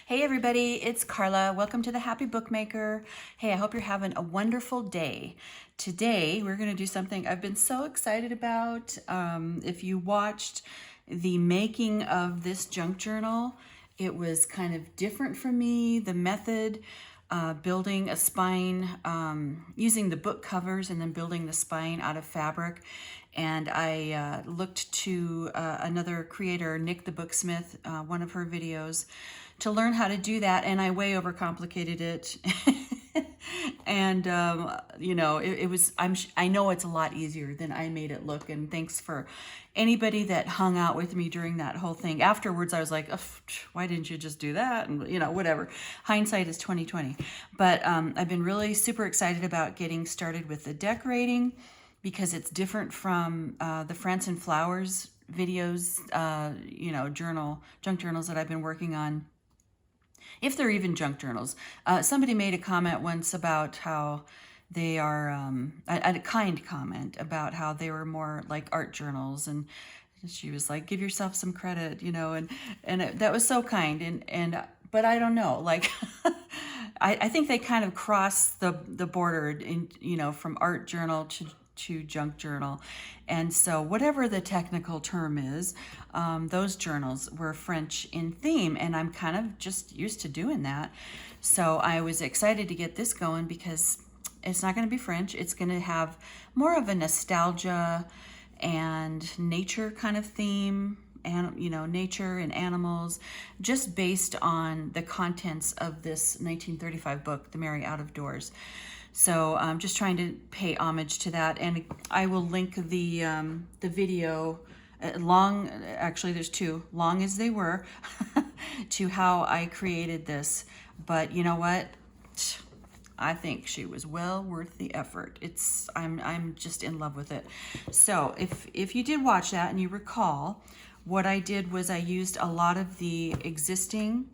Hey everybody, it's Carla. Welcome to the Happy Bookmaker. Hey, I hope you're having a wonderful day. Today we're going to do something I've been so excited about. If you watched the making of this junk journal, it was kind of different for me. The method, building a spine, using the book covers and then building the spine out of fabric. And I looked to another creator, Nick the Booksmith, one of her videos, to learn how to do that, and I way overcomplicated it. And it was. I know it's a lot easier than I made it look. And thanks for anybody that hung out with me during that whole thing. Afterwards, I was like, why didn't you just do that? And whatever. Hindsight is 2020. But I've been really super excited about getting started with the decorating because it's different from the France and Flowers videos, junk journals that I've been working on. If they're even junk journals. Somebody made a comment once about how they are, a kind comment about how they were more like art journals, and she was like, give yourself some credit, that was so kind, but I don't know, like, I think they kind of cross the border in, from art journal to junk journal. And so whatever the technical term is, those journals were French in theme, and I'm kind of just used to doing that. So I was excited to get this going because it's not going to be French. It's going to have more of a nostalgia and nature kind of theme, and nature and animals, just based on the contents of this 1935 book, The Merry Out of Doors. So I'm just trying to pay homage to that, and I will link the video, actually there's two, long as they were, to how I created this. But you know what? I think she was well worth the effort. I'm just in love with it. So if you did watch that and you recall, what I did was I used a lot of the existing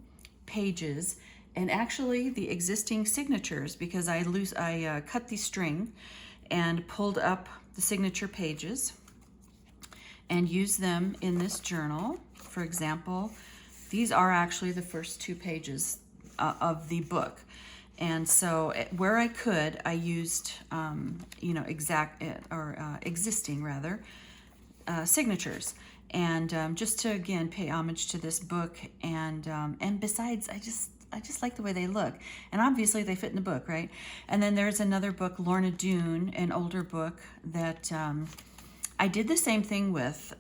pages and actually the existing signatures, because I cut the string and pulled up the signature pages and used them in this journal. For example, these are actually the first two pages of the book. And so where I could, I used, existing rather, signatures. And just to, again, pay homage to this book. And besides, I just like the way they look. And obviously they fit in the book, right? And then there's another book, Lorna Doone, an older book that I did the same thing with,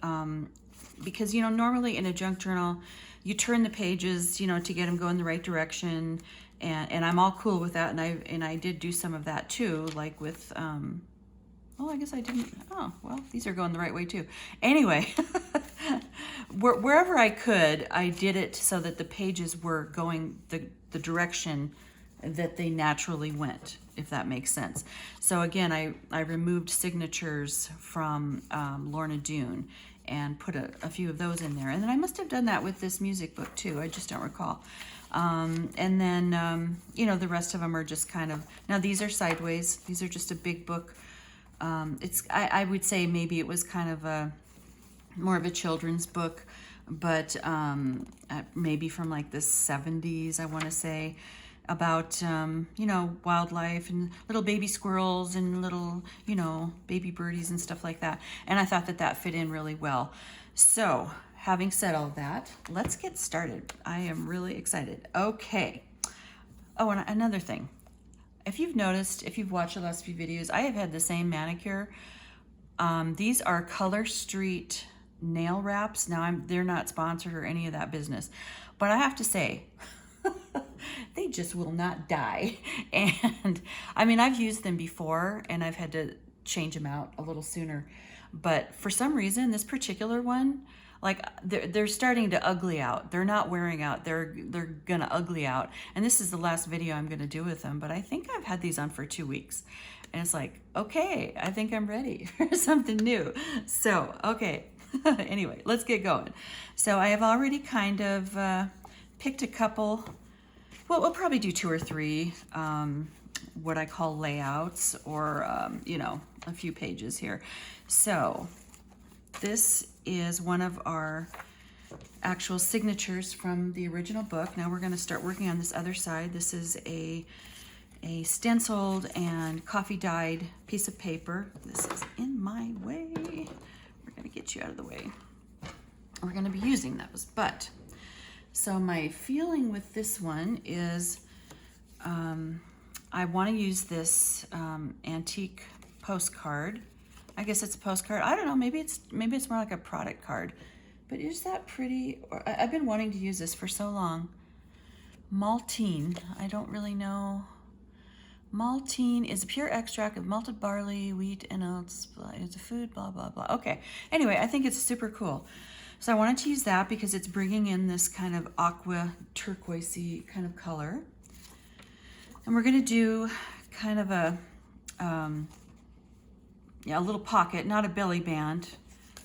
because, normally in a junk journal, you turn the pages, to get them going the right direction. And I'm all cool with that. And I did do some of that too, like with, I guess I didn't. Oh, well, these are going the right way too. Anyway, wherever I could, I did it so that the pages were going the direction that they naturally went, if that makes sense. So again, I removed signatures from Lorna Doone and put a few of those in there. And then I must have done that with this music book too. I just don't recall. And then, the rest of them are just kind of, now these are sideways. These are just a big book. I would say maybe it was kind of more of a children's book, but maybe from like the 70s, I want to say, about, wildlife and little baby squirrels and little, baby birdies and stuff like that. And I thought that fit in really well. So having said all that, let's get started. I am really excited. Okay. Oh, and another thing. If you've noticed, if you've watched the last few videos, I have had the same manicure. These are Color Street nail wraps. Now, they're not sponsored or any of that business. But I have to say, they just will not die. And I mean, I've used them before and I've had to change them out a little sooner. But for some reason, this particular one, like they're starting to ugly out. They're not wearing out. They're gonna ugly out. And this is the last video I'm gonna do with them. But I think I've had these on for 2 weeks, and it's like, okay, I think I'm ready for something new. So okay, anyway, let's get going. So I have already kind of picked a couple. Well, we'll probably do 2 or 3 what I call layouts, or a few pages here. So this is one of our actual signatures from the original book. Now we're going to start working on this other side. This is a stenciled and coffee dyed piece of paper. This is in my way. We're going to get you out of the way. We're going to be using those, but so my feeling with this one is I want to use this antique postcard. I guess it's a postcard. I don't know. Maybe it's more like a product card. But is that pretty? I've been wanting to use this for so long. Maltine. I don't really know. Maltine is a pure extract of malted barley, wheat, and oats. It's a food, blah, blah, blah. Okay. Anyway, I think it's super cool. So I wanted to use that because it's bringing in this kind of aqua turquoisey kind of color. And we're going to do kind of a little pocket, not a belly band,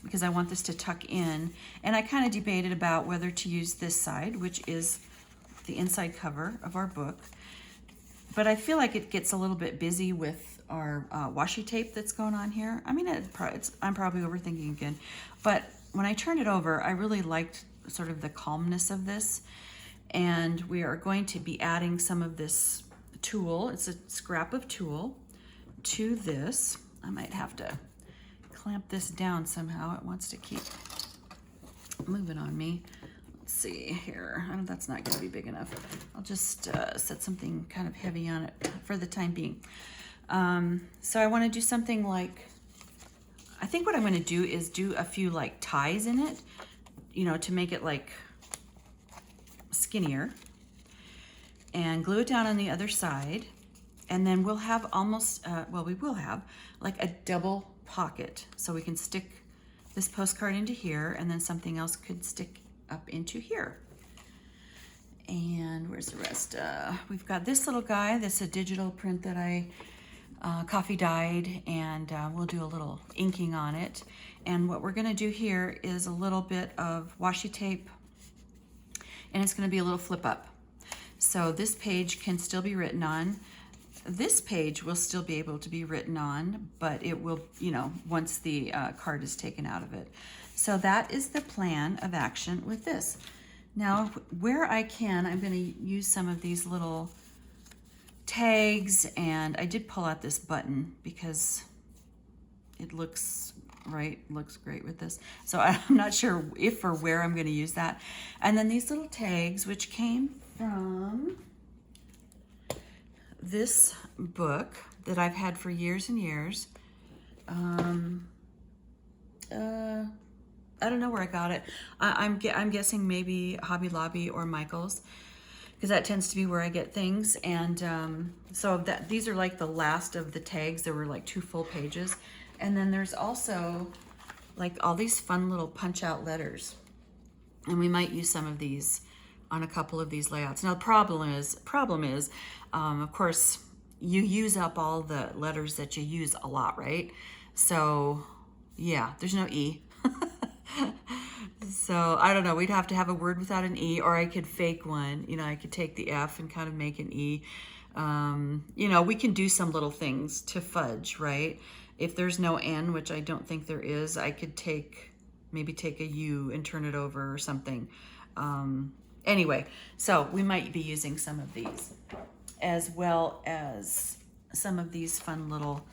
because I want this to tuck in. And I kind of debated about whether to use this side, which is the inside cover of our book. But I feel like it gets a little bit busy with our washi tape that's going on here. I mean, I'm probably overthinking again. But when I turned it over, I really liked sort of the calmness of this. And we are going to be adding some of this tulle. It's a scrap of tulle to this. I might have to clamp this down somehow. It wants to keep moving on me. Let's see here. That's not going to be big enough. I'll just set something kind of heavy on it for the time being. So I want to do something like, I think what I'm going to do is do a few like ties in it, you know, to make it like skinnier, and glue it down on the other side. And then we'll have almost, we will have like a double pocket. So we can stick this postcard into here, and then something else could stick up into here. And where's the rest? We've got this little guy. That's a digital print that I coffee dyed, and we'll do a little inking on it. And what we're going to do here is a little bit of washi tape, and it's going to be a little flip up. So this page can still be written on. This page will still be able to be written on, but it will, you know, once the card is taken out of it. So that is the plan of action with this. Now, where I can, I'm going to use some of these little tags, and I did pull out this button because it looks great with this. So I'm not sure if or where I'm going to use that. And then these little tags, which came from this book that I've had for years and years. I don't know where I got it. I'm guessing maybe Hobby Lobby or Michael's, because that tends to be where I get things. And so these are like the last of the tags. There were like 2 full pages. And then there's also like all these fun little punch out letters. And we might use some of these on a couple of these layouts. Now the problem is, of course, you use up all the letters that you use a lot, right? So yeah, there's no E. So I don't know, we'd have to have a word without an E, or I could fake one. You know, I could take the F and kind of make an E. You know, we can do some little things to fudge, right? If there's no N, which I don't think there is, I could maybe take a U and turn it over or something. Anyway, so we might be using some of these, as well as some of these fun little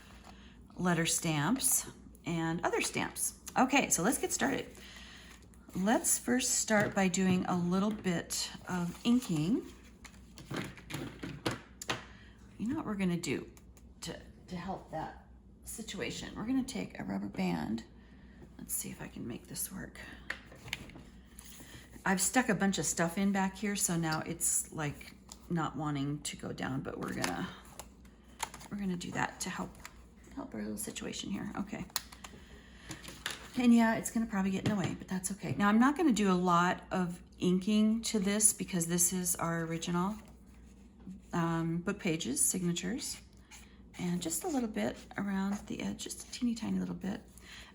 letter stamps and other stamps. Okay, so let's get started. Let's first start by doing a little bit of inking. You know what we're gonna do to help that situation? We're gonna take a rubber band. Let's see if I can make this work. I've stuck a bunch of stuff in back here, so now it's like not wanting to go down, but we're gonna do that to help our little situation here. Okay. And yeah, it's gonna probably get in the way, but that's okay. Now I'm not gonna do a lot of inking to this because this is our original book pages, signatures, and just a little bit around the edge, just a teeny tiny little bit.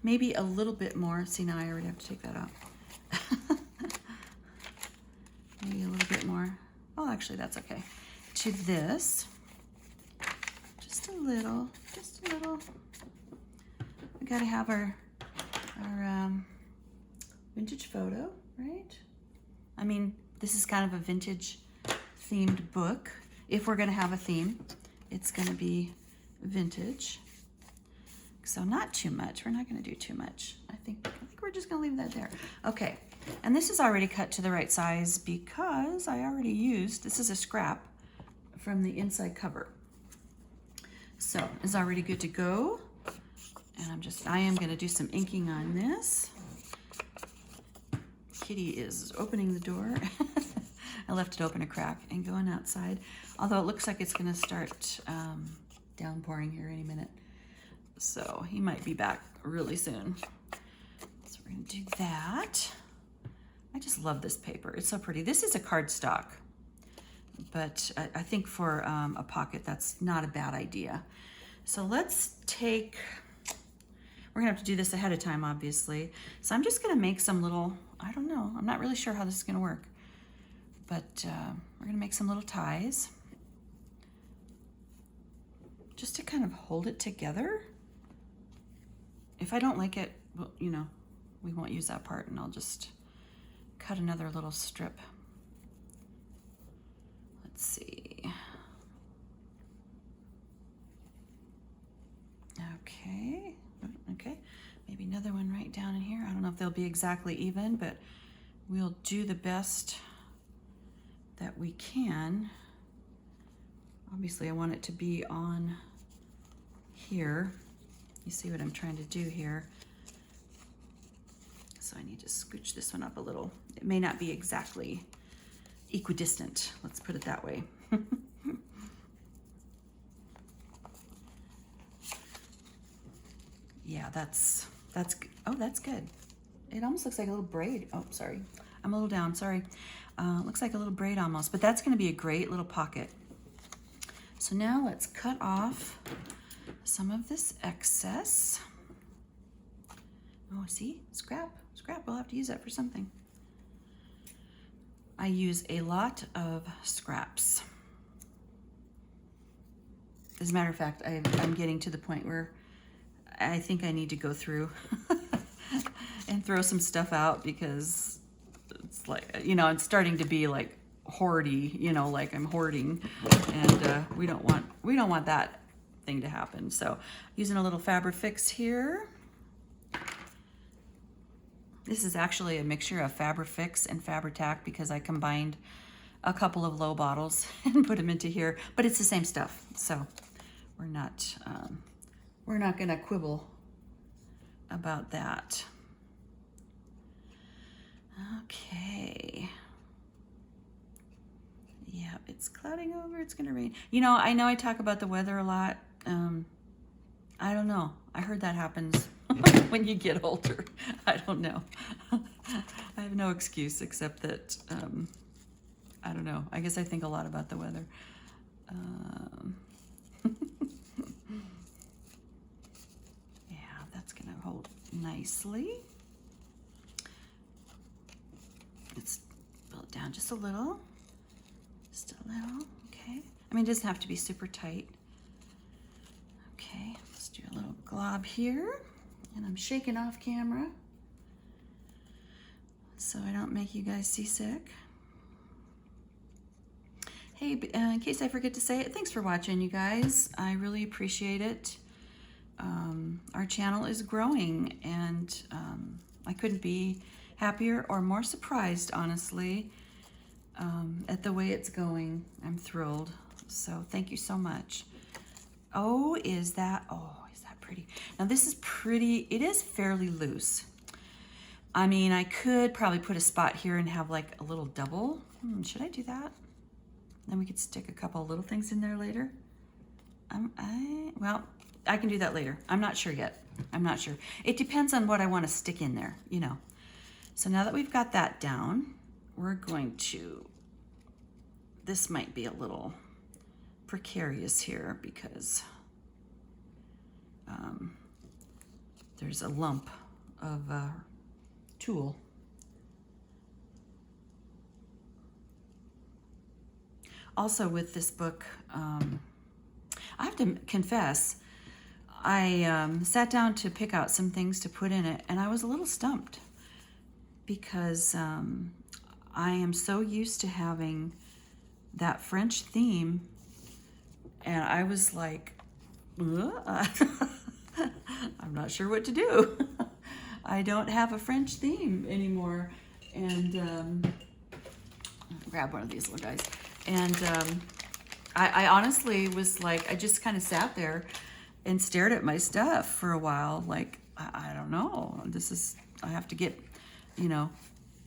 Maybe a little bit more. See, now I already have to take that out. Maybe a little bit more. Oh, actually, that's okay. To this, just a little. We gotta have our vintage photo right? I mean, this is kind of a vintage themed book. If we're gonna have a theme, it's gonna be vintage. So not too much. We're not gonna do too much. I think we're just gonna leave that there. Okay, and this is already cut to the right size because I already used, this is a scrap from the inside cover. So it's already good to go. And I am gonna do some inking on this. Kitty is opening the door. I left it open a crack and going outside. Although it looks like it's gonna start downpouring here any minute. So he might be back really soon. So we're gonna do that. I just love this paper, it's so pretty. This is a cardstock, but I think for a pocket, that's not a bad idea. So let's take, we're gonna have to do this ahead of time, obviously. So I'm just gonna make some little, I don't know, I'm not really sure how this is gonna work, but we're gonna make some little ties just to kind of hold it together. If I don't like it, well, you know, we won't use that part, and I'll just cut another little strip. Let's see. Okay, okay. Maybe another one right down in here. I don't know if they'll be exactly even, but we'll do the best that we can. Obviously, I want it to be on here. You see what I'm trying to do here. So I need to scooch this one up a little. It may not be exactly equidistant, let's put it that way. Yeah, oh, that's good. It almost looks like a little braid. Oh, sorry. I'm a little down, sorry. Looks like a little braid almost, but that's gonna be a great little pocket. So now let's cut off some of this excess. Oh, see, scrap, we'll have to use that for something. I use a lot of scraps. As a matter of fact, I'm getting to the point where I think I need to go through and throw some stuff out, because it's like, you know, it's starting to be like hoardy, you know, like I'm hoarding, and we don't want that thing to happen. So using a little Fabri-Fix here. This is actually a mixture of Fabri-Fix and Fabri-Tac because I combined a couple of low bottles and put them into here, but it's the same stuff. So we're not gonna quibble about that. Okay. Yeah, it's clouding over, it's gonna rain. You know I talk about the weather a lot. I don't know. I heard that happens when you get older. I don't know. I have no excuse except that, I don't know. I guess I think a lot about the weather. Yeah, that's gonna hold nicely. Let's pull it down just a little. Just a little, okay. I mean, it doesn't have to be super tight. Okay, let's do a little glob here. And I'm shaking off camera so I don't make you guys seasick. Hey, in case I forget to say it, thanks for watching, you guys. I really appreciate it. Our channel is growing, and I couldn't be happier or more surprised, honestly, at the way it's going. I'm thrilled. So thank you so much. Oh, is that pretty? Now this is pretty, it is fairly loose. I mean, I could probably put a spot here and have like a little double. Should I do that? Then we could stick a couple little things in there later. Well, I can do that later. I'm not sure yet. I'm not sure. It depends on what I want to stick in there, you know. So now that we've got that down, we're going to, this might be a little precarious here because there's a lump of tulle. Also with this book, I have to confess, I sat down to pick out some things to put in it, and I was a little stumped because I am so used to having that French theme, and I was like, I'm not sure what to do. I don't have a French theme anymore. And grab one of these little guys. And I honestly was like, I just kind of sat there and stared at my stuff for a while. Like, I don't know. I have to get,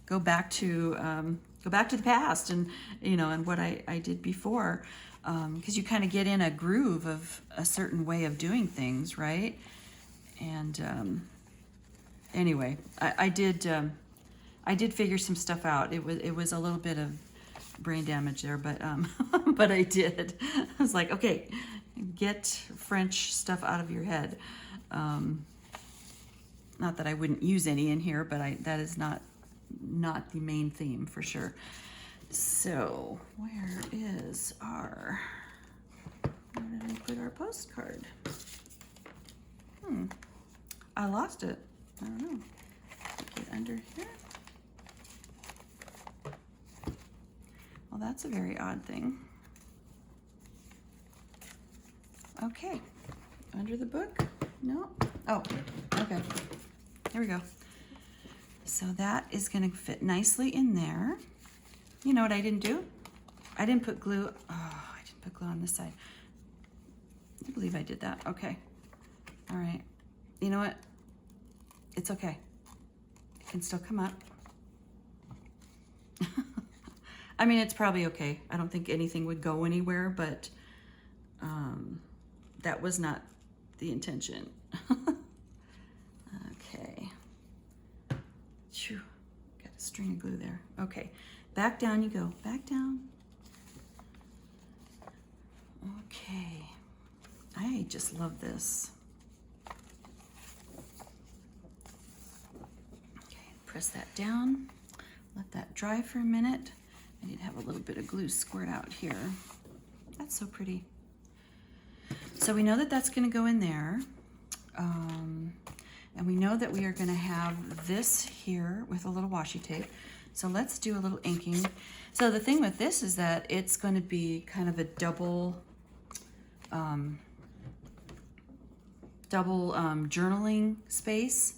go back to the past and, and what I did before. Because you kind of get in a groove of a certain way of doing things, right? And anyway, I did figure some stuff out. It was a little bit of brain damage there, but but I did. I was like, okay, get French stuff out of your head. Not that I wouldn't use any in here, but that is not the main theme for sure. So where did I put our postcard? I lost it. I don't know. Get under here. Well, that's a very odd thing. Okay, under the book? No? Oh, okay. Here we go. So that is gonna fit nicely in there. You know what I didn't do? I didn't put glue. Oh, I didn't put glue on this side. I believe I did that. Okay. All right. You know what? It's okay. It can still come up. I mean, it's probably okay. I don't think anything would go anywhere, but that was not the intention. Okay. Phew. Got a string of glue there. Okay. Back down you go. Back down. Okay. I just love this. Okay, press that down. Let that dry for a minute. I need to have a little bit of glue squirt out here. That's so pretty. So we know that that's going to go in there. And we know that we are going to have this here with a little washi tape. So let's do a little inking. So the thing with this is that it's going to be kind of a double journaling space,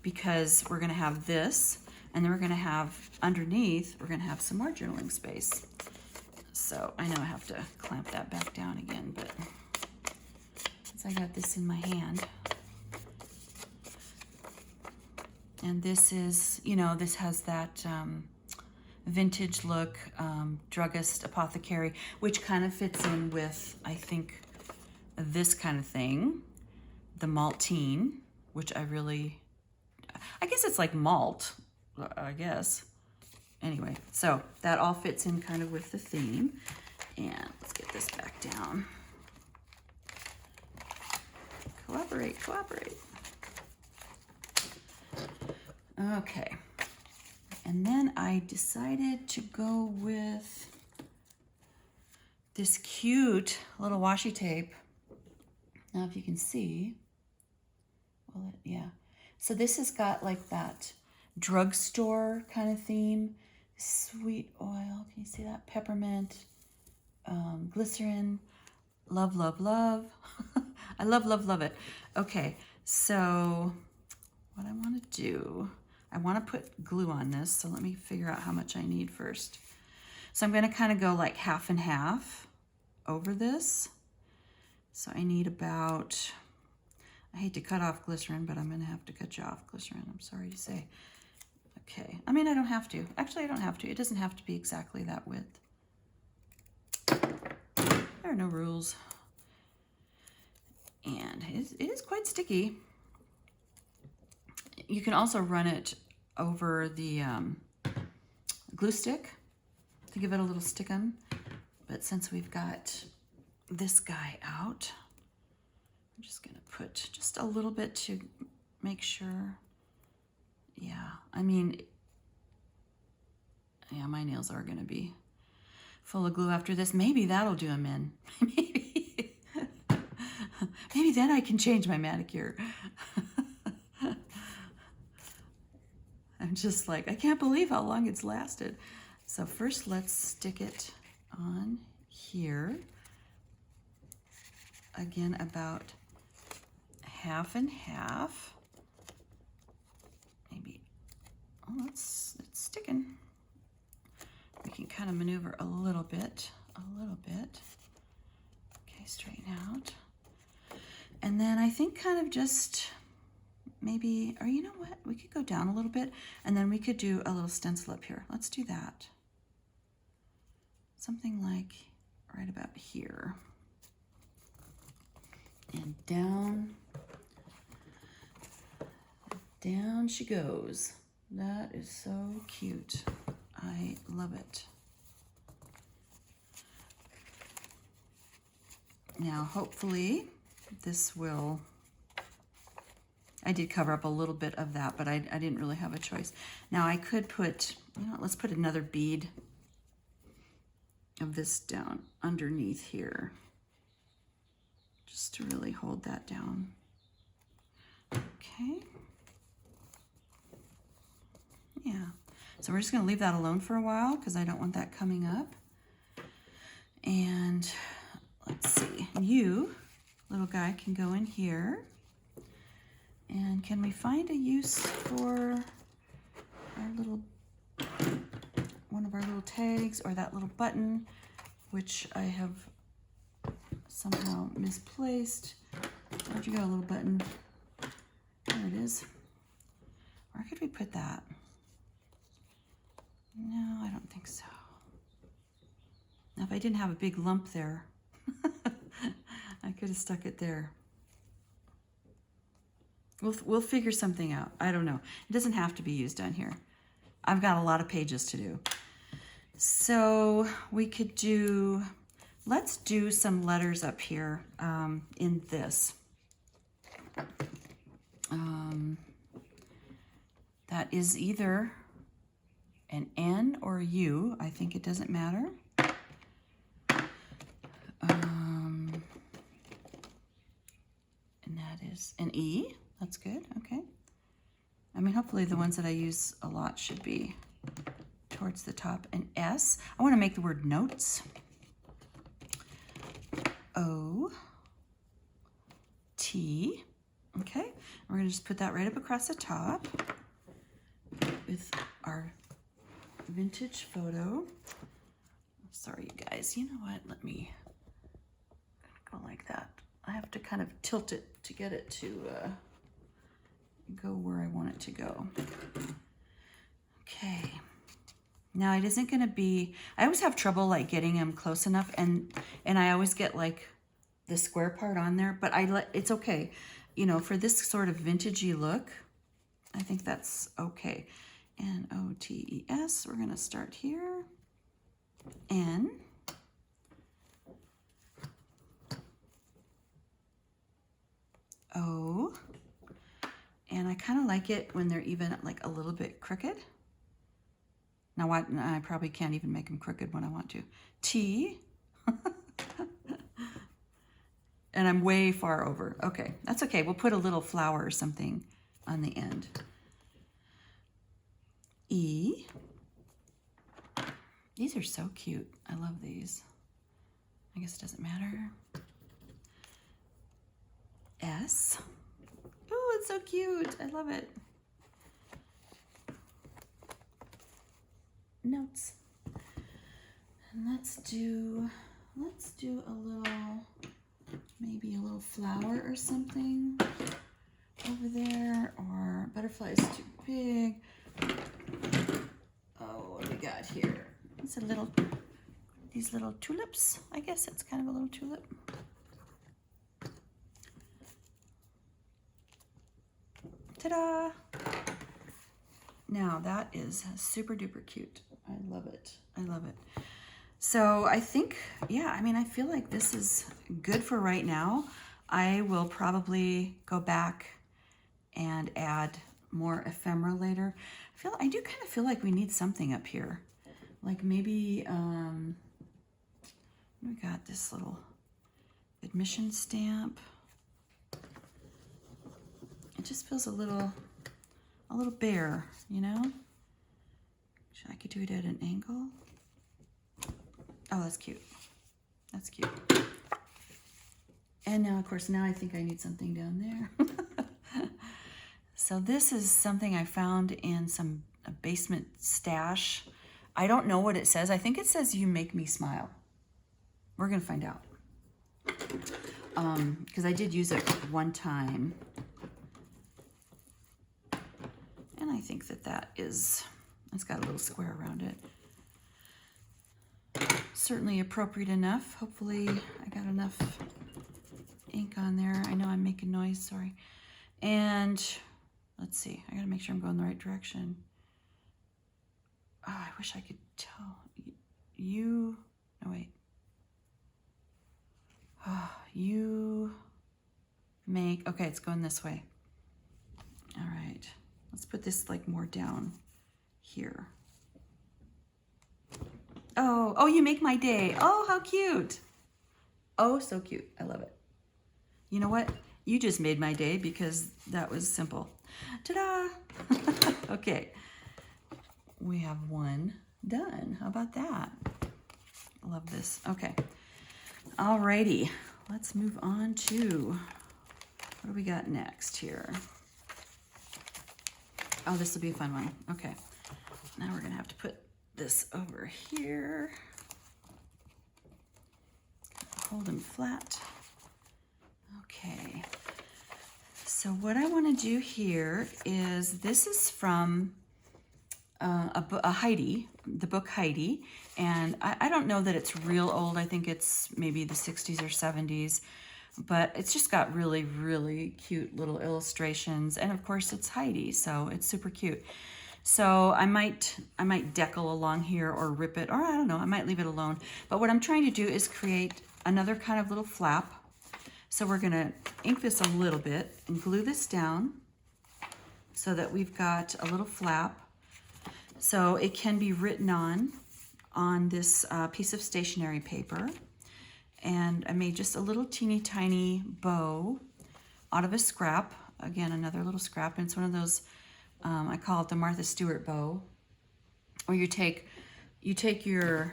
because we're going to have this, and then we're going to have underneath, we're going to have some more journaling space. So I know I have to clamp that back down again, but since I got this in my hand. And this is, this has that vintage look, druggist, apothecary, which kind of fits in with, I think, this kind of thing, the maltine, which I guess it's like malt, I guess. Anyway, so that all fits in kind of with the theme. And let's get this back down. Cooperate, cooperate. Okay. And then I decided to go with this cute little washi tape. Now, if you can see, well, yeah. So this has got like that drugstore kind of theme. Sweet oil, can you see that? Peppermint, glycerin, love, love, love. I love, love, love it. Okay, so what I want to do, I want to put glue on this, so let me figure out how much I need first. So I'm going to kind of go like half and half over this. So I need about, I hate to cut off glycerin, but I'm going to have to cut you off glycerin, I'm sorry to say. Okay, I mean, I don't have to. Actually, I don't have to. It doesn't have to be exactly that width. There are no rules. And it is quite sticky. You can also run it over the glue stick to give it a little stickum. But since we've got this guy out, I'm just gonna put just a little bit to make sure. Yeah, I mean, yeah, my nails are gonna be full of glue after this. Maybe that'll do them in. Maybe then I can change my manicure. I'm just like, I can't believe how long it's lasted. So first let's stick it on here. Again, about half and half. Maybe, oh, it's sticking. We can kind of maneuver a little bit. Okay, straighten out. And then I think kind of just maybe, or you know what? We could go down a little bit and then we could do a little stencil up here. Let's do that. Something like right about here. And down she goes. That is so cute. I love it. Now, hopefully this will, I did cover up a little bit of that, but I didn't really have a choice. Now I could put, you know, let's put another bead of this down underneath here, just to really hold that down. Okay. Yeah. So we're just going to leave that alone for a while because I don't want that coming up. And let's see, you, little guy, can go in here. And can we find a use for our little, one of our little tags or that little button, which I have somehow misplaced. Where'd you go, little button? There it is. Where could we put that? No, I don't think so. Now, if I didn't have a big lump there, I could have stuck it there. We'll figure something out. I don't know. It doesn't have to be used down here. I've got a lot of pages to do. So we could do, let's do some letters up here in this. That is either an N or a U. I think it doesn't matter. And that is an E. That's good. Okay. I mean, hopefully the ones that I use a lot should be towards the top. An S. I want to make the word notes. O. T. Okay. We're going to just put that right up across the top with our vintage photo. Sorry, you guys. You know what? Let me go like that. I have to kind of tilt it to get it to go where I want it to go. Okay. Now it isn't going to be, I always have trouble like getting them close enough, and I always get like the square part on there, but it's okay. You know, for this sort of vintagey look, I think that's okay. N-O-T-E-S, we're going to start here. N. O. And I kind of like it when they're even like a little bit crooked. Now I probably can't even make them crooked when I want to. T. And I'm way far over. Okay, that's okay. We'll put a little flower or something on the end. E. These are so cute. I love these. I guess it doesn't matter. S. Oh, it's so cute. I love it. Notes. And let's do a little, maybe a little flower or something over there, or butterfly is too big. Oh, what do we got here? It's a little, these little tulips. I guess it's kind of a little tulip. Ta-da! Now that is super duper cute. I love it. I love it. So I think, yeah, I mean, I feel like this is good for right now. I will probably go back and add more ephemera later. I do kind of feel like we need something up here. Like maybe, we got this little admission stamp. It just feels a little bare, you know? I could do it at an angle. Oh, that's cute. That's cute. And now, of course, now I think I need something down there. So this is something I found in a basement stash. I don't know what it says. I think it says "You Make Me Smile." We're gonna find out. Because I did use it one time. And I think that it's got a little square around it. Certainly appropriate enough. Hopefully I got enough ink on there. I know I'm making noise, sorry. And let's see, I gotta make sure I'm going the right direction. Oh, I wish I could tell. No wait. Oh, okay, it's going this way. All right, let's put this like more down here. Oh, you make my day. Oh, how cute. Oh, so cute. I love it. You know what? You just made my day because that was simple. Ta-da! Okay. We have one done. How about that? I love this. Okay. Alrighty. Let's move on to, what do we got next here? Oh, this will be a fun one. Okay. Now we're going to have to put this over here. Hold them flat. Okay. So what I want to do here is, this is from a Heidi, the book Heidi, and I don't know that it's real old. I think it's maybe the 60s or 70s, but it's just got really, really cute little illustrations, and of course it's Heidi, so it's super cute. So I might decal along here or rip it, or I don't know, I might leave it alone. But what I'm trying to do is create another kind of little flap. So we're gonna ink this a little bit and glue this down so that we've got a little flap. So it can be written on this piece of stationery paper. And I made just a little teeny tiny bow out of a scrap. Again, another little scrap, and it's one of those, I call it the Martha Stewart bow, where you take your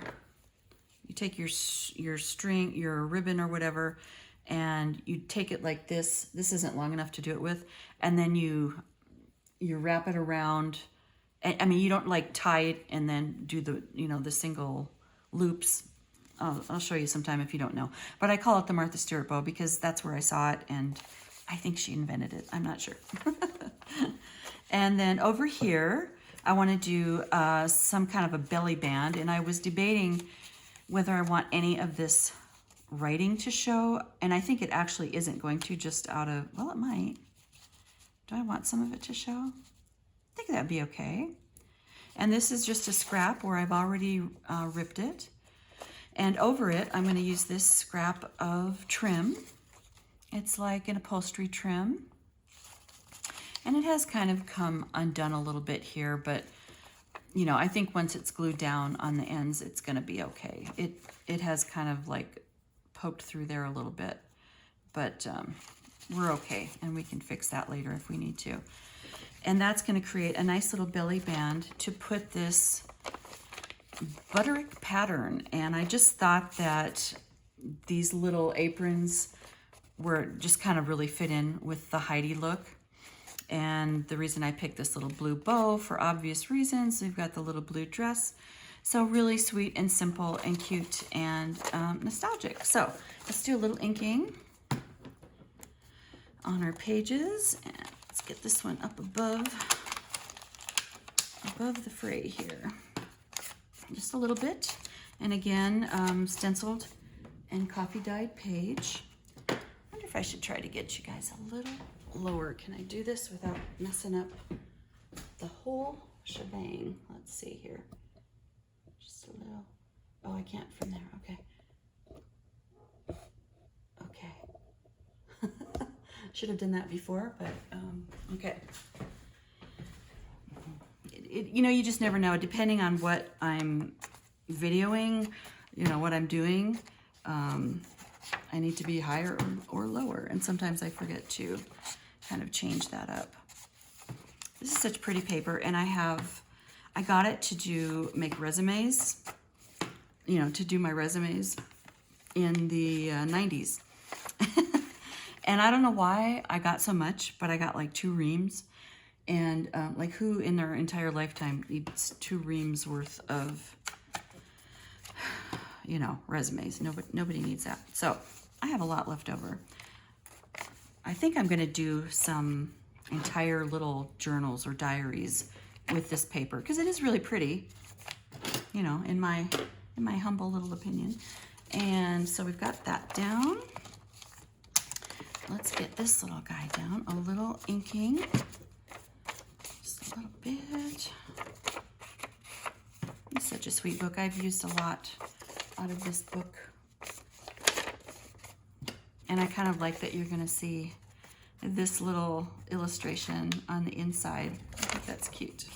string, your ribbon or whatever, and you take it like this. This isn't long enough to do it with, and then you wrap it around. I mean, you don't like tie it and then do the single loops. I'll show you sometime if you don't know. But I call it the Martha Stewart bow because that's where I saw it, and I think she invented it. I'm not sure. And then over here, I want to do some kind of a belly band, and I was debating whether I want any of this writing to show, and I think it actually isn't going to, just out of, well, it might. Do I want some of it to show? I think that'd be okay. And this is just a scrap where I've already ripped it. And over it, I'm going to use this scrap of trim. It's like an upholstery trim. And it has kind of come undone a little bit here, but I think once it's glued down on the ends, it's going to be okay. It has kind of like poked through there a little bit, but we're okay, and we can fix that later if we need to. And that's going to create a nice little belly band to put this butterick pattern. And I just thought that these little aprons were just kind of really fit in with the Heidi look. And the reason I picked this little blue bow, for obvious reasons, we've got the little blue dress. So really sweet and simple and cute and nostalgic. So let's do a little inking on our pages. And let's get this one up above the fray here. Just a little bit. And again, stenciled and coffee dyed page. I wonder if I should try to get you guys a little lower. Can I do this without messing up the whole shebang? Let's see here. Just a little. Oh, I can't from there. Okay. Should have done that before, but okay. You just never know. Depending on what I'm videoing, what I'm doing, I need to be higher or lower. And sometimes I forget to kind of change that up. This is such pretty paper, and I I got it to make resumes, you know, to do my resumes in the 90s. And I don't know why I got so much, but I got like 2 reams. And like who in their entire lifetime needs 2 reams worth of, you know, resumes? Nobody needs that. So I have a lot left over. I think I'm gonna do some entire little journals or diaries with this paper because it is really pretty, you know, in my humble little opinion. And so we've got that down. Let's get this little guy down. A little inking, just a little bit. It's such a sweet book. I've used a lot out of this book. And I kind of like that you're gonna see this little illustration on the inside. I think that's cute.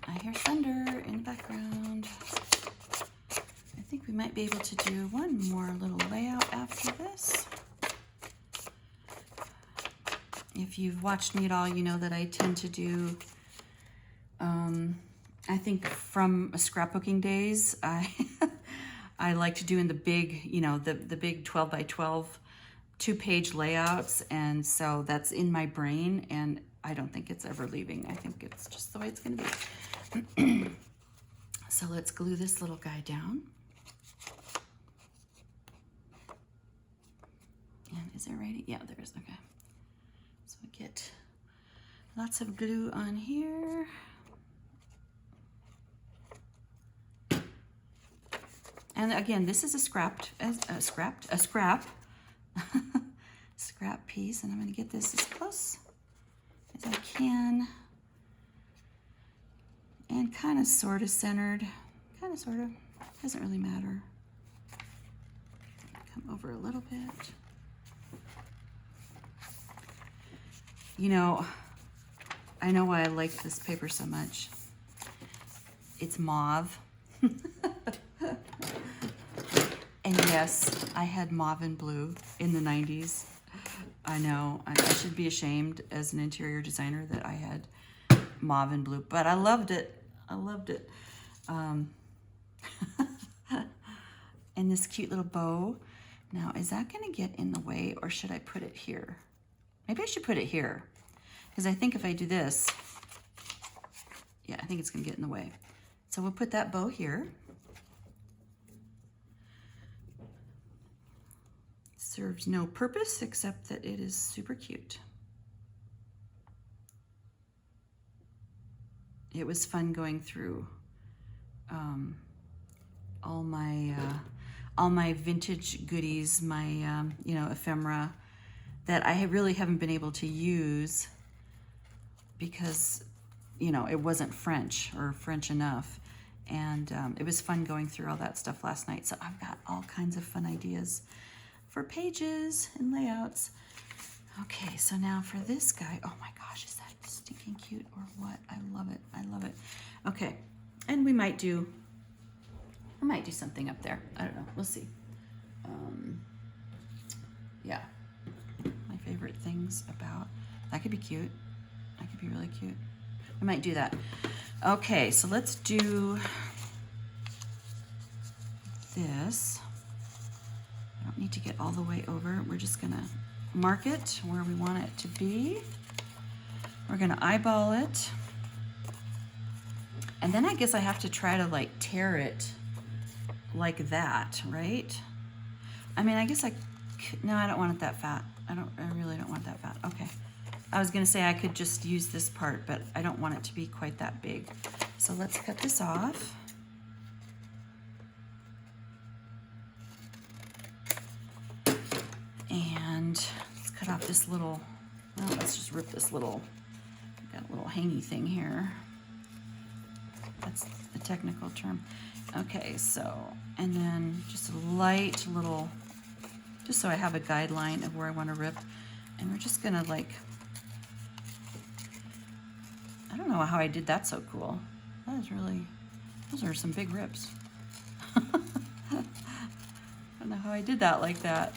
I hear thunder in the background. I think we might be able to do one more little layout after this. If you've watched me at all, you know that I tend to do, I think from scrapbooking days, I like to do in the big, you know, the big 12 by 12 2-page layouts. And so that's in my brain and I don't think it's ever leaving. I think it's just the way it's gonna be. So let's glue this little guy down. And is there ready? Yeah, there is, okay. So we get lots of glue on here. And again, this is a scrap piece, and I'm going to get this as close as I can, and kind of sort of centered, kind of sort of, doesn't really matter. Come over a little bit. You know, I know why I like this paper so much. It's mauve. And yes, I had mauve and blue in the 90s. I know, I should be ashamed as an interior designer that I had mauve and blue, but I loved it. I loved it. And this cute little bow. Now, is that gonna get in the way or should I put it here? Maybe I should put it here because I think if I do this, yeah, I think it's gonna get in the way. So we'll put that bow here. Serves no purpose except that it is super cute. It was fun going through all my vintage goodies, my you know, ephemera that I really haven't been able to use because, you know, it wasn't French or French enough. And it was fun going through all that stuff last night. So I've got all kinds of fun ideas for pages and layouts. Okay, so now for this guy, oh my gosh, is that stinking cute or what? I love it, I love it. Okay, and I might do something up there. I don't know, we'll see. Yeah, my favorite things about, that could be cute. That could be really cute. I might do that. Okay, so let's do this. I don't need to get all the way over. We're just gonna mark it where we want it to be. We're gonna eyeball it. And then I guess I have to try to like tear it like that, right? I mean, I guess no, I don't want it that fat. I really don't want that fat. Okay. I was gonna say I could just use this part, but I don't want it to be quite that big. So let's cut this off. And let's cut off this little, well, let's just rip this little, got a little hangy thing here. That's the technical term. Okay, so, and then just a light little, just so I have a guideline of where I want to rip. And we're just gonna like, I don't know how I did that so cool. That is really, those are some big rips. I don't know how I did that like that.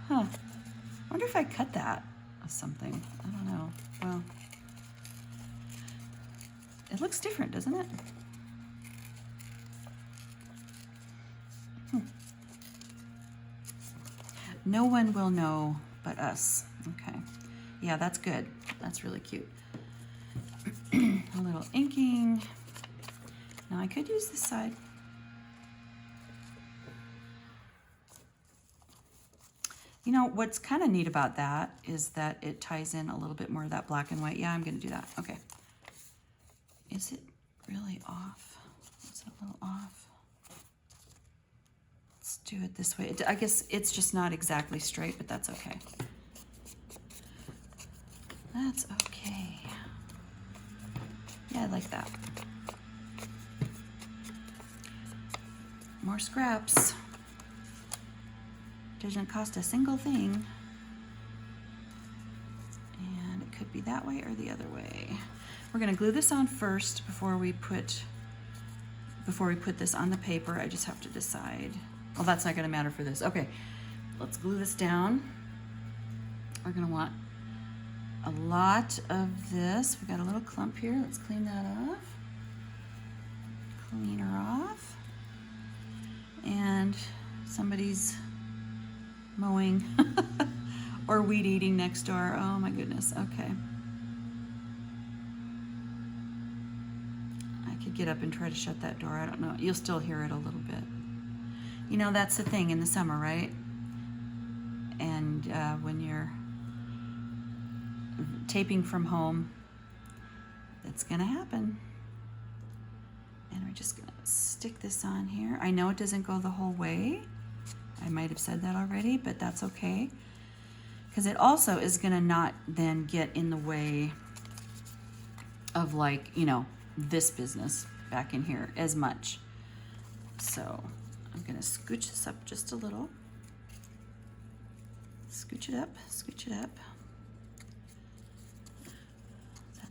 Huh. I wonder if I cut that or something. I don't know. Well, it looks different, doesn't it? No one will know but us. Okay. Yeah, that's good. That's really cute. A little inking. Now I could use this side. You know, what's kind of neat about that is that it ties in a little bit more of that black and white. Yeah, I'm going to do that. Okay. Is it really off? Is it a little off? Let's do it this way. I guess it's just not exactly straight, but that's okay. That's okay. Yeah, I like that. More scraps. Doesn't cost a single thing. And it could be that way or the other way. We're gonna glue this on first before we put this on the paper. I just have to decide. Well, that's not gonna matter for this. Okay, let's glue this down. We're gonna want a lot of this. We got a little clump here. Let's clean that off. Clean her off. And somebody's mowing or weed eating next door. Oh my goodness. Okay. I could get up and try to shut that door. I don't know. You'll still hear it a little bit. You know, that's the thing in the summer, right? And when you're taping from home, that's gonna happen. And we're just gonna stick this on here. I know it doesn't go the whole way. I might have said that already, but that's okay. Because it also is gonna not then get in the way of, like, you know, this business back in here as much. So I'm gonna scooch this up just a little. Scooch it up, scooch it up.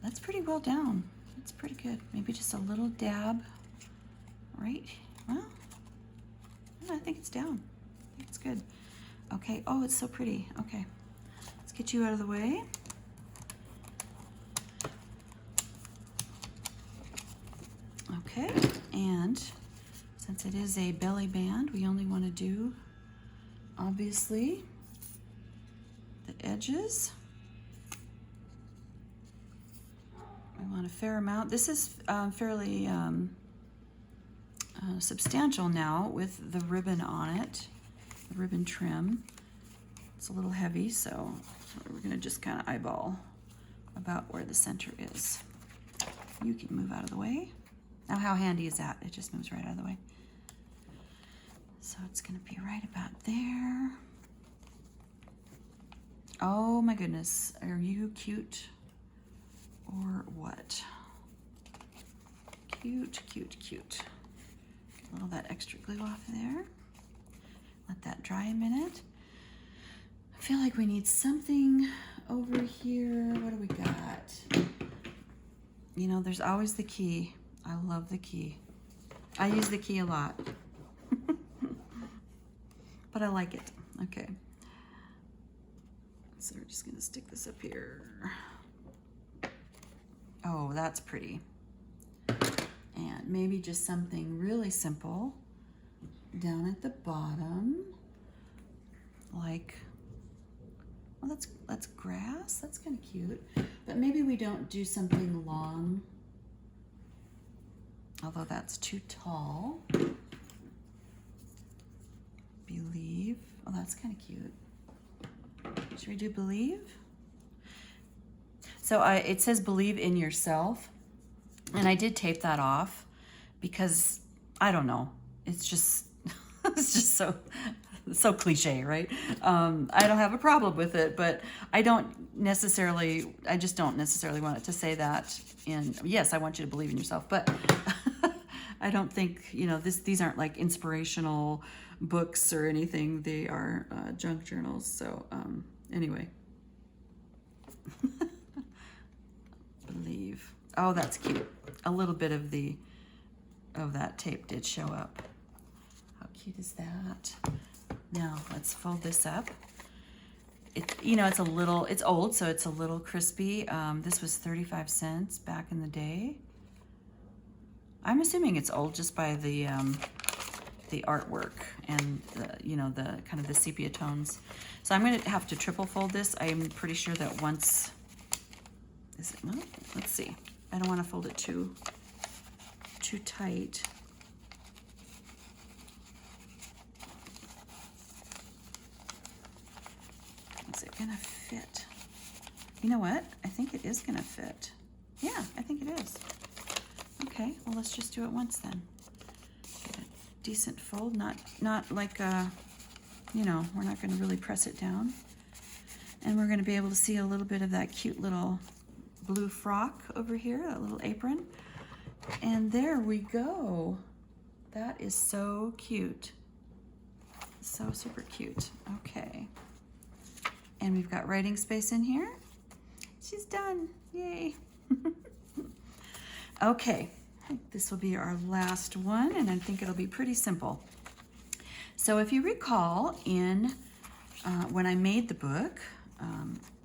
That's pretty well down. That's pretty good. Maybe just a little dab, right? Well, I think it's down. I think it's good. Okay, oh, it's so pretty. Okay, let's get you out of the way. Okay, and since it is a belly band, we only want to do, obviously, the edges. We want a fair amount. This is fairly substantial now with the ribbon on it, the ribbon trim. It's a little heavy, so we're gonna just kind of eyeball about where the center is. You can move out of the way. Now, how handy is that? It just moves right out of the way. So it's gonna be right about there. Oh my goodness, are you cute? Or what? Cute, cute, cute. Get a little of that extra glue off there. Let that dry a minute. I feel like we need something over here. What do we got? You know, there's always the key. I love the key. I use the key a lot. But I like it. Okay. So we're just gonna stick this up here. Oh, that's pretty. And maybe just something really simple down at the bottom. Like, well, that's grass. That's kind of cute. But maybe we don't do something long, although that's too tall. Believe. Oh, that's kind of cute. Should we do believe? So it says believe in yourself, and I did tape that off because I don't know. It's just it's just so cliche, right? I don't have a problem with it, but I just don't necessarily want it to say that. Yes, I want you to believe in yourself, but I don't think, you know, these aren't like inspirational books or anything. They are junk journals. So anyway. Believe. Oh, that's cute. A little bit of that tape did show up. How cute is that? Now let's fold this up. you know, it's old, so it's a little crispy. This was 35 cents back in the day. I'm assuming it's old just by the artwork and you know, the kind of the sepia tones. So I'm going to have to triple fold this. I'm pretty sure that once, is it, well, let's see. I don't want to fold it too tight. Is it gonna fit? You know what? I think it is gonna fit. Yeah, I think it is. Okay, well, let's just do it once then. Get a decent fold, not like you know, we're not gonna really press it down. And we're gonna be able to see a little bit of that cute little blue frock over here, that little apron. And there we go. That is so cute. So super cute. Okay. And we've got writing space in here. She's done. Yay. Okay. This will be our last one, and I think it'll be pretty simple. So if you recall, when I made the book,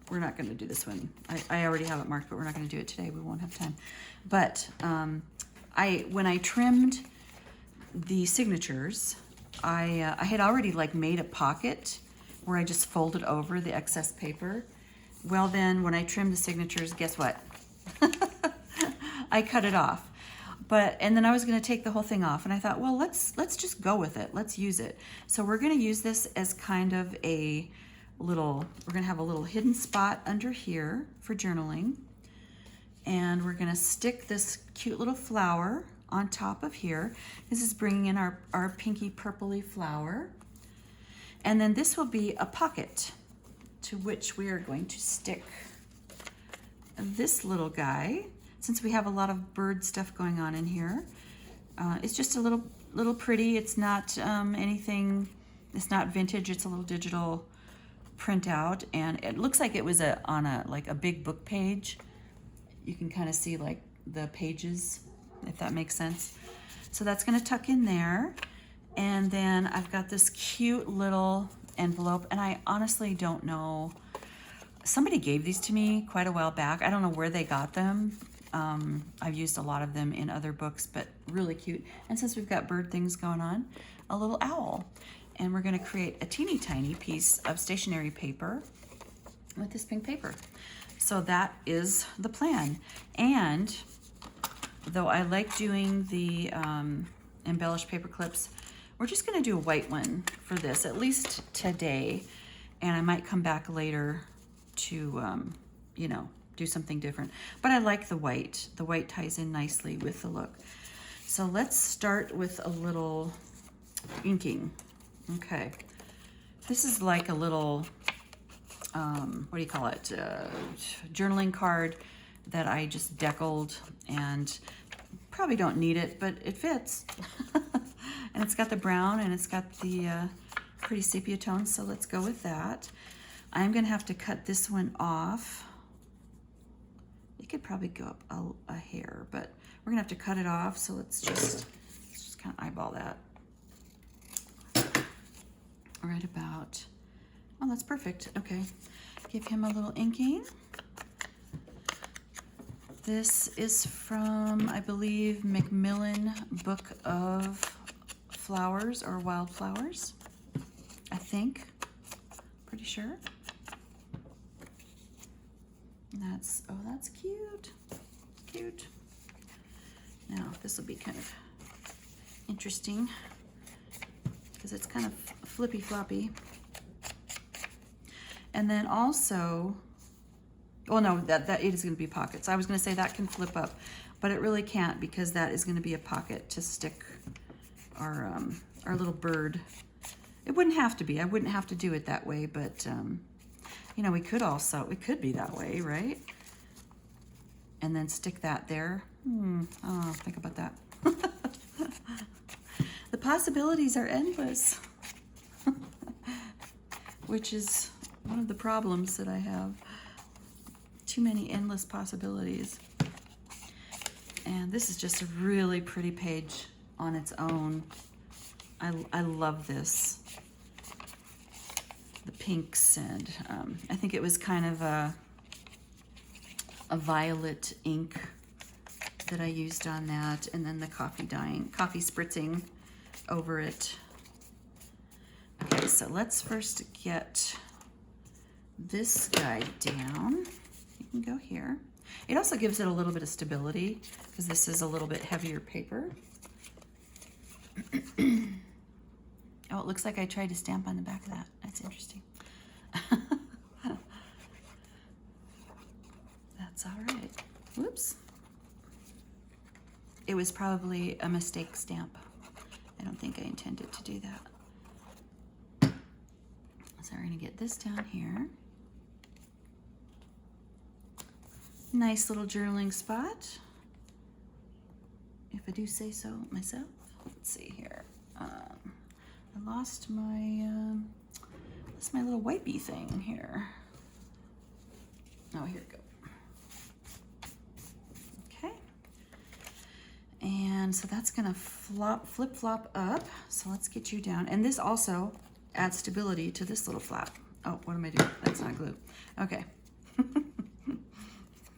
we're not going to do this one. I already have it marked, but we're not going to do it today. We won't have time. But when I trimmed the signatures, I had already like made a pocket where I just folded over the excess paper. Well then, when I trimmed the signatures, guess what? I cut it off. And then I was gonna take the whole thing off, and I thought, well, let's just go with it. Let's use it. So we're gonna use this as kind of we're gonna have a little hidden spot under here for journaling. And we're gonna stick this cute little flower on top of here. This is bringing in our pinky purpley flower. And then this will be a pocket to which we are going to stick this little guy. Since we have a lot of bird stuff going on in here, it's just a little pretty. It's not anything, it's not vintage, it's a little digital printout. And it looks like it was on a big book page. You can kind of see like the pages, if that makes sense. So that's gonna tuck in there. And then I've got this cute little envelope, and I honestly don't know. Somebody gave these to me quite a while back. I don't know where they got them. I've used a lot of them in other books, but really cute. And since we've got bird things going on, a little owl. And we're gonna create a teeny tiny piece of stationery paper with this pink paper. So that is the plan. And though I like doing the embellished paper clips, we're just gonna do a white one for this, at least today. And I might come back later to, you know, do something different. But I like the white. The white ties in nicely with the look. So let's start with a little inking. Okay. This is like a little, what do you call it? Journaling card that I just deckled, and probably don't need it, but it fits. And it's got the brown and it's got the pretty sepia tones, so let's go with that. I'm gonna have to cut this one off. It could probably go up a hair, but we're gonna have to cut it off, so let's just kind of eyeball that. Right about, oh, that's perfect. Okay, give him a little inking. This is from, I believe, Macmillan Book of Flowers or Wildflowers, I think, pretty sure. That's, oh, that's cute, cute. Now, this will be kind of interesting because it's kind of flippy floppy. And then also, well, no, that it is going to be pockets. I was going to say that can flip up, but it really can't, because that is going to be a pocket to stick our little bird. It wouldn't have to be. I wouldn't have to do it that way, but you know, it could be that way, right? And then stick that there. Oh, think about that. The possibilities are endless, which is one of the problems that I have. Too many endless possibilities. And this is just a really pretty page on its own. I love this. the pinks, and I think it was kind of a violet ink that I used on that, and then the coffee spritzing over it. Okay, so let's first get this guy down. You can go here. It also gives it a little bit of stability because this is a little bit heavier paper. Oh, it looks like I tried to stamp on the back of that. That's interesting. That's all right. Whoops. It was probably a mistake stamp. I don't think I intended to do that. So we're gonna get this down here. Nice little journaling spot, if I do say so myself. Let's see here. I lost my little wipey thing here. Oh, here we go. Okay. And so that's gonna flip-flop up. So let's get you down. And this also adds stability to this little flap. Oh, what am I doing? That's not glue. Okay.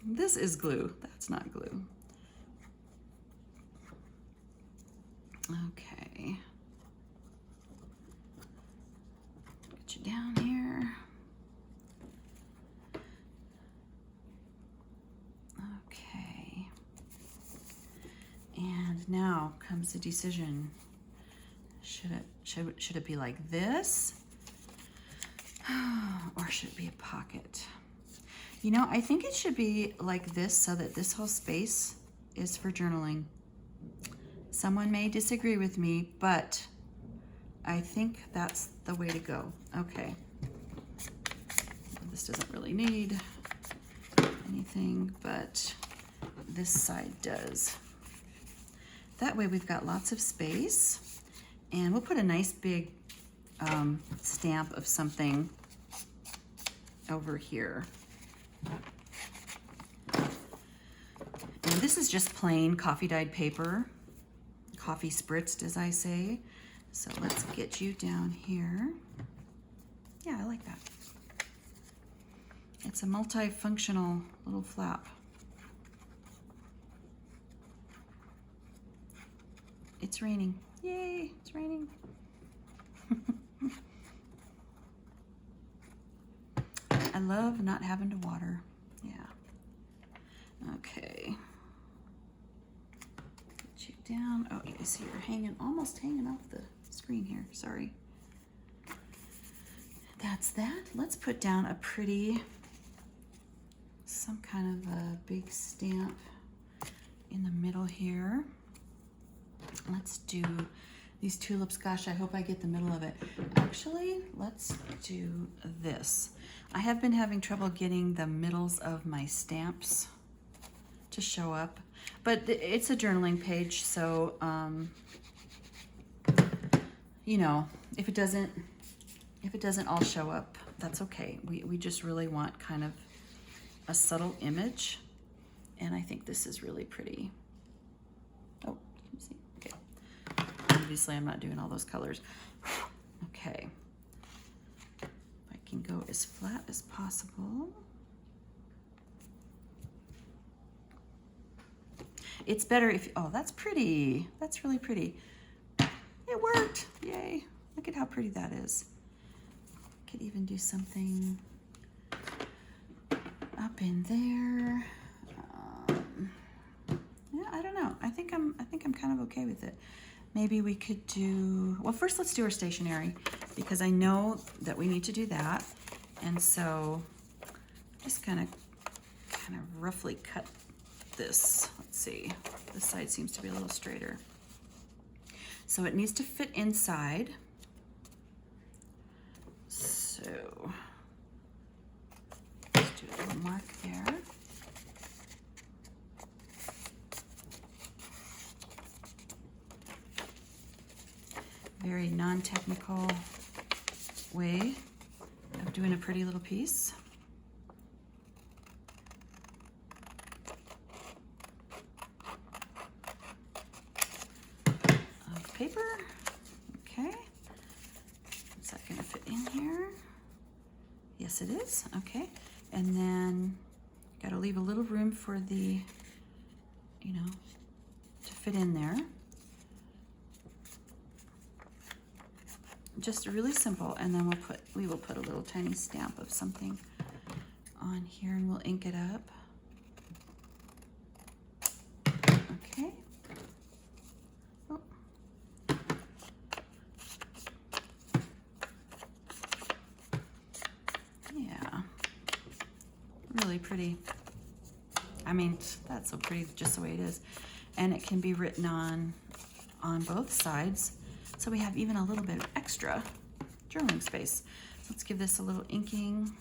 This is glue. That's not glue. Okay. Get you down here. Okay. And now comes the decision. Should it be like this? Or should it be a pocket? You know, I think it should be like this so that this whole space is for journaling. Someone may disagree with me, but I think that's the way to go. Okay. This doesn't really need anything, but this side does. That way we've got lots of space, and we'll put a nice big stamp of something over here. And this is just plain coffee dyed paper, coffee spritzed, as I say. So let's get you down here. Yeah, I like that. It's a multifunctional little flap. It's raining. Yay, it's raining. I love not having to water. Yeah. Okay. Get you down. Oh, you see you're almost hanging off the screen here. Sorry. That's that. Let's put down a pretty, some kind of a big stamp in the middle here. Let's do these tulips. Gosh, I hope I get the middle of it. Actually, let's do this. I have been having trouble getting the middles of my stamps to show up, but it's a journaling page, so you know, if it doesn't all show up, that's okay. We just really want kind of a subtle image, and I think this is really pretty. Oh, you see? Okay. Obviously, I'm not doing all those colors. Okay. I can go as flat as possible. It's better if, oh, that's pretty. That's really pretty. It worked. Yay. Look at how pretty that is. Could even do something up in there. Yeah, I don't know. I think I'm kind of okay with it. Maybe we could do, well, first let's do our stationery, because I know that we need to do that. And so just kind of roughly cut this. Let's see. This side seems to be a little straighter. So it needs to fit inside. So let's do a little mark there. Very non-technical way of doing a pretty little piece. Of paper. Okay. Is that going to fit in here? Yes, it is. Okay. And then got to leave a little room for the, you know, to fit in there. Just really simple. And then we will put a little tiny stamp of something on here, and we'll ink it up. Okay. Oh. Yeah. Really pretty. I mean, that's so pretty just the way it is. And it can be written on both sides. So we have even a little bit of extra journaling space. So let's give this a little inking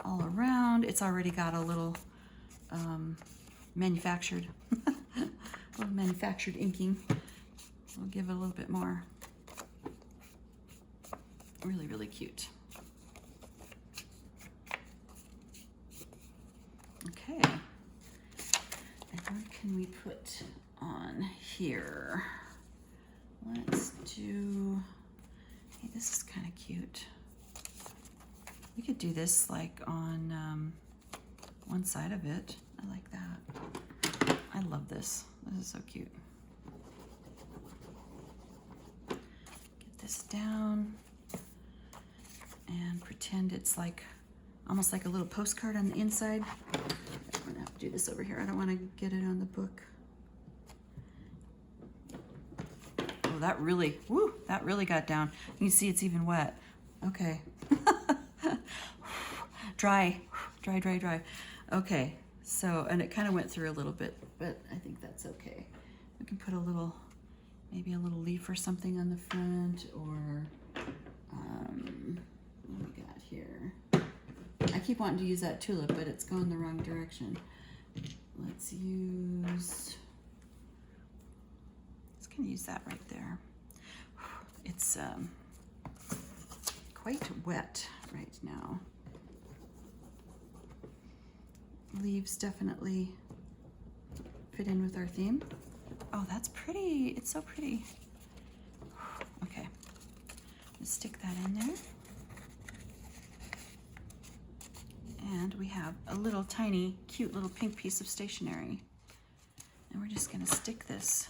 all around. It's already got a little manufactured inking. We'll give it a little bit more. Really, really cute. Okay. And what can we put on here? Let's do, hey, this is kind of cute. We could do this like on one side of it. I like that. I love this. This is so cute. Get this down and pretend it's like almost like a little postcard on the inside. I'm gonna have to do this over here. I don't want to get it on the book. Oh, that really got down. You can see it's even wet. Okay. Dry. Okay, so, and it kind of went through a little bit, but I think that's okay. We can put a little, maybe a little leaf or something on the front, or what we got here? I keep wanting to use that tulip, but it's going the wrong direction. Let's gonna use that right there. It's quite wet right now. Leaves definitely fit in with our theme. Oh, that's pretty. It's so pretty. Okay, let's stick that in there. And we have a little tiny, cute little pink piece of stationery. And we're just gonna stick this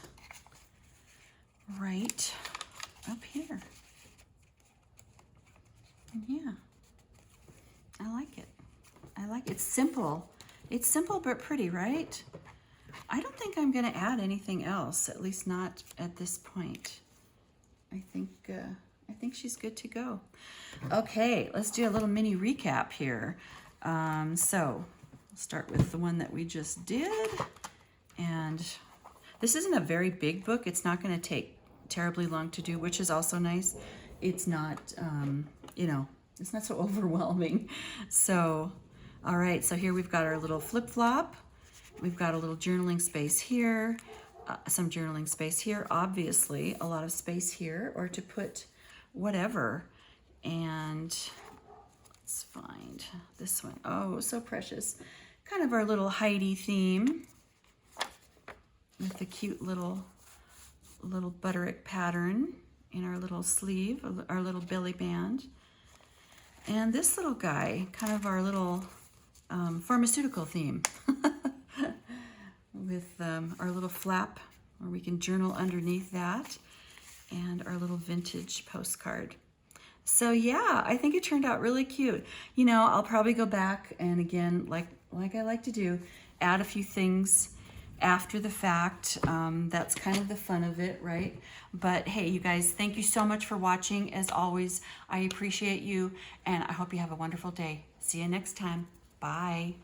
right up here. And yeah, I like it. It's simple. It's simple but pretty, right? I don't think I'm gonna add anything else, at least not at this point. I think she's good to go. Okay, let's do a little mini recap here. So we'll start with the one that we just did. And this isn't a very big book. It's not gonna take terribly long to do, which is also nice. It's not, you know, it's not so overwhelming. So, all right, so here we've got our little flip-flop. We've got a little journaling space here, some journaling space here, obviously, a lot of space here, or to put whatever. And let's find this one. Oh, so precious. Kind of our little Heidi theme with the cute little butterick pattern in our little sleeve, our little belly band. And this little guy, kind of our little pharmaceutical theme with our little flap where we can journal underneath that, and our little vintage postcard. So yeah, I think it turned out really cute. You know, I'll probably go back and again, like I like to do, add a few things after the fact. That's kind of the fun of it, right? But hey, you guys, thank you so much for watching. As always, I appreciate you, and I hope you have a wonderful day. See you next time. Bye.